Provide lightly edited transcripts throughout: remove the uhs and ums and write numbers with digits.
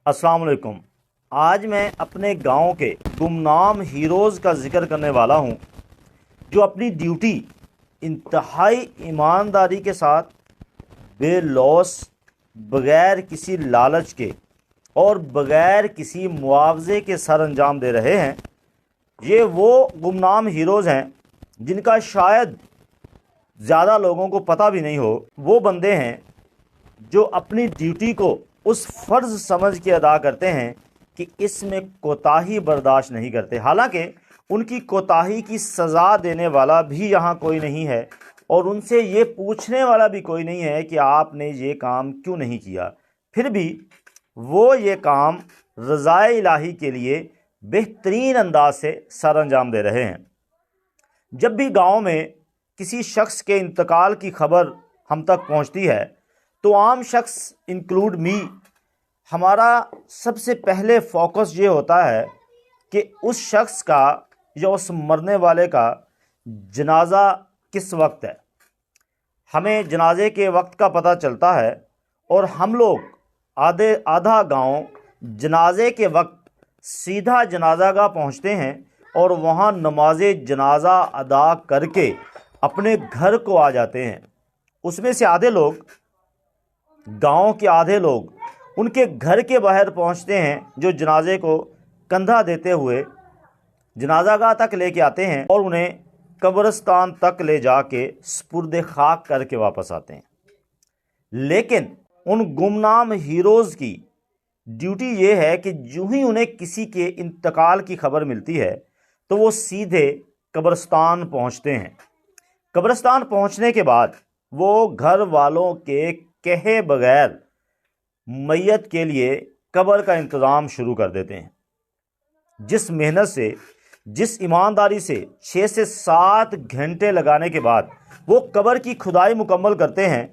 अस्सलाम वालेकुम। आज मैं अपने गांव के गुमनाम हीरोज़ का ज़िक्र करने वाला हूं, जो अपनी ड्यूटी इंतहाई ईमानदारी के साथ बेलौस, बग़ैर किसी लालच के और बग़ैर किसी मुआवजे के सर अंजाम दे रहे हैं। ये वो गुमनाम हीरोज़ हैं जिनका शायद ज़्यादा लोगों को पता भी नहीं हो। वो बंदे हैं जो अपनी ड्यूटी को उस फ़र्ज़ समझ के अदा करते हैं कि इसमें कोताही बर्दाश्त नहीं करते। हालांकि उनकी कोताही की सज़ा देने वाला भी यहाँ कोई नहीं है और उनसे ये पूछने वाला भी कोई नहीं है कि आपने ये काम क्यों नहीं किया। फिर भी वो ये काम रज़ाए इलाही के लिए बेहतरीन अंदाज से सर अंजाम दे रहे हैं। जब भी गांव में किसी शख्स के इंतकाल की खबर हम तक पहुंचती है तो आम शख्स इंक्लूड मी, हमारा सबसे पहले फोकस ये होता है कि उस शख्स का या उस मरने वाले का जनाजा किस वक्त है। हमें जनाजे के वक्त का पता चलता है और हम लोग आधा गांव जनाजे के वक्त सीधा जनाजागाह पहुंचते हैं और वहां नमाज जनाजा अदा करके अपने घर को आ जाते हैं। उसमें से गांव के आधे लोग उनके घर के बाहर पहुंचते हैं, जो जनाजे को कंधा देते हुए जनाजागाह तक लेके आते हैं और उन्हें कब्रिस्तान तक ले जाके स्पुर्द खाक करके वापस आते हैं। लेकिन उन गुमनाम हीरोज़ की ड्यूटी ये है कि जो ही उन्हें किसी के इंतकाल की खबर मिलती है तो वो सीधे कब्रिस्तान पहुंचते हैं। कब्रिस्तान पहुंचने के बाद वो घर वालों के कहे बगैर मैयत के लिए कब्र का इंतज़ाम शुरू कर देते हैं। जिस मेहनत से, जिस ईमानदारी से 6 से 7 घंटे लगाने के बाद वो कब्र की खुदाई मुकम्मल करते हैं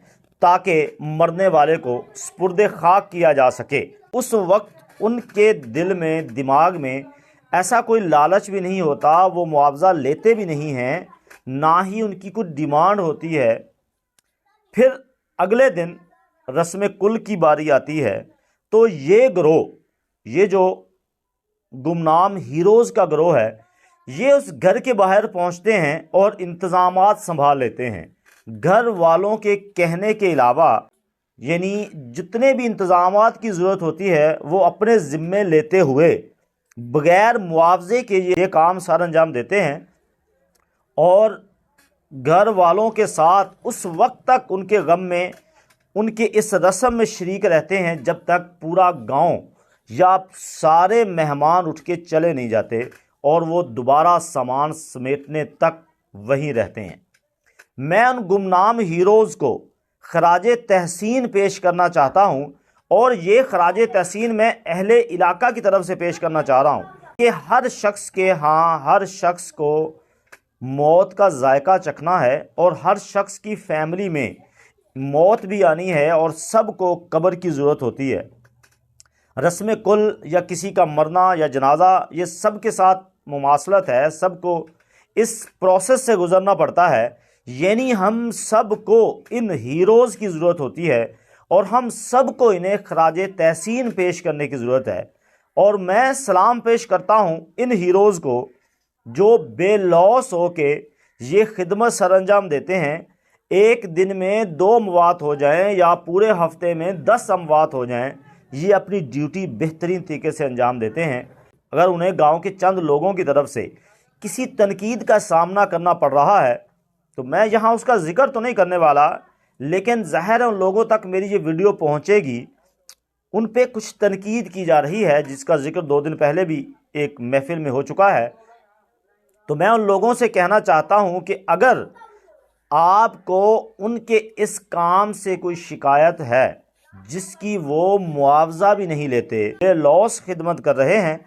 ताकि मरने वाले को स्पुर्द खाक किया जा सके, उस वक्त उनके दिल में, दिमाग में ऐसा कोई लालच भी नहीं होता। वो मुआवजा लेते भी नहीं हैं, ना ही उनकी कुछ डिमांड होती है। फिर अगले दिन रस्म कुल की बारी आती है तो ये गिरोह, ये जो गुमनाम हीरोज़ का गिरोह है, ये उस घर के बाहर पहुंचते हैं और इंतज़ामात संभाल लेते हैं। घर वालों के कहने के अलावा यानी जितने भी इंतज़ामात की ज़रूरत होती है वो अपने ज़िम्मे लेते हुए बग़ैर मुआवजे के ये काम सर अंजाम देते हैं और घर वालों के साथ उस वक्त तक उनके गम में, उनके इस रस्म में शरीक रहते हैं जब तक पूरा गांव या सारे मेहमान उठ के चले नहीं जाते और वो दोबारा सामान समेटने तक वहीं रहते हैं। मैं उन गुमनाम हीरोज़ को खराज तहसीन पेश करना चाहता हूं और ये खराज तहसीन मैं अहले इलाका की तरफ से पेश करना चाह रहा हूं कि हर शख्स को मौत का जायका चखना है और हर शख्स की फैमिली में मौत भी आनी है और सबको कब्र की ज़रूरत होती है। रस्म कुल या किसी का मरना या जनाजा, ये सब के साथ मुमासलत है, सबको इस प्रोसेस से गुज़रना पड़ता है। यानी हम सबको इन हीरोज़ की ज़रूरत होती है और हम सबको इन्हें खराज तहसीन पेश करने की ज़रूरत है। और मैं सलाम पेश करता हूँ इन हीरोज़ को जो बेलौस हो के ये खिदमत सर अंजाम देते हैं। एक दिन में 2 अमवात हो जाएं या पूरे हफ्ते में 10 अमवात हो जाएं, ये अपनी ड्यूटी बेहतरीन तरीके से अंजाम देते हैं। अगर उन्हें गांव के चंद लोगों की तरफ से किसी तनकीद का सामना करना पड़ रहा है तो मैं यहाँ उसका जिक्र तो नहीं करने वाला, लेकिन ज़ाहिर है उन लोगों तक मेरी ये वीडियो पहुँचेगी, उन पे कुछ तनकीद की जा रही है जिसका जिक्र 2 दिन पहले भी एक महफिल में हो चुका है। तो मैं उन लोगों से कहना चाहता हूँ कि अगर आपको उनके इस काम से कोई शिकायत है जिसकी वो मुआवजा भी नहीं लेते, बेलौस खिदमत कर रहे हैं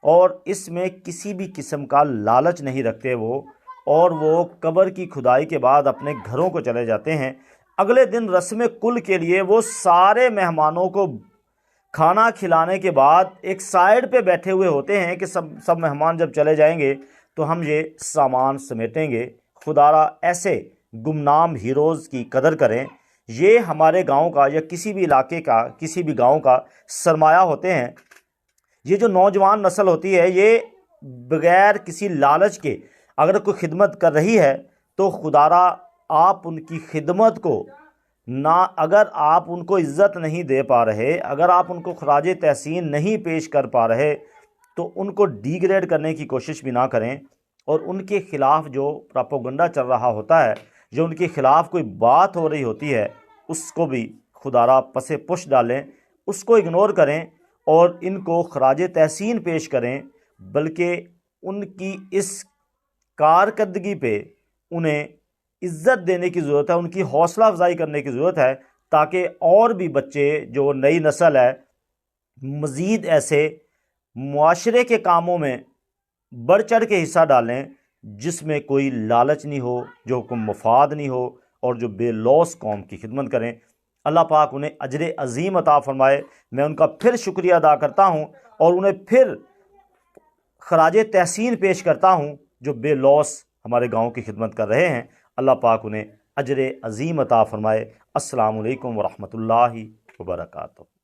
और इसमें किसी भी किस्म का लालच नहीं रखते वो, और वो कब्र की खुदाई के बाद अपने घरों को चले जाते हैं। अगले दिन रस्म कुल के लिए वो सारे मेहमानों को खाना खिलाने के बाद एक साइड पे बैठे हुए होते हैं कि सब मेहमान जब चले जाएंगे तो हम ये सामान समेटेंगे। खुदारा ऐसे गुमनाम हीरोज़ की कदर करें یہ ہمارے گاؤں کا یا کسی بھی علاقے کا کسی بھی گاؤں کا سرمایہ ہوتے ہیں۔ یہ جو نوجوان نسل ہوتی ہے یہ بغیر کسی لالچ کے اگر کوئی خدمت کر رہی ہے تو خدارا آپ ان کی خدمت کو اگر آپ ان کو عزت نہیں دے پا رہے، اگر آپ ان کو خراج تحسین نہیں پیش کر پا رہے تو ان کو ڈی گریڈ کرنے کی کوشش بھی نہ کریں، اور ان کے خلاف جو پراپوگنڈا چل رہا ہوتا ہے، جو ان کے خلاف کوئی بات ہو رہی ہوتی ہے، اس کو بھی خدارا پس پش ڈالیں، اس کو اگنور کریں اور ان کو خراج تحسین پیش کریں، بلکہ ان کی اس کارکردگی پہ انہیں عزت دینے کی ضرورت ہے، ان کی حوصلہ افزائی کرنے کی ضرورت ہے، تاکہ اور بھی بچے جو نئی نسل ہے مزید ایسے معاشرے کے کاموں میں بڑھ چڑھ کے حصہ ڈالیں جس میں کوئی لالچ نہیں ہو، جو کوئی مفاد نہیں ہو، اور جو بے لوث قوم کی خدمت کریں۔ اللہ پاک انہیں اجر عظیم عطا فرمائے۔ میں ان کا پھر شکریہ ادا کرتا ہوں اور انہیں پھر خراج تحسین پیش کرتا ہوں جو بے لوث ہمارے گاؤں کی خدمت کر رہے ہیں۔ اللہ پاک انہیں اجر عظیم عطا فرمائے۔ السلام علیکم ورحمۃ اللہ وبرکاتہ۔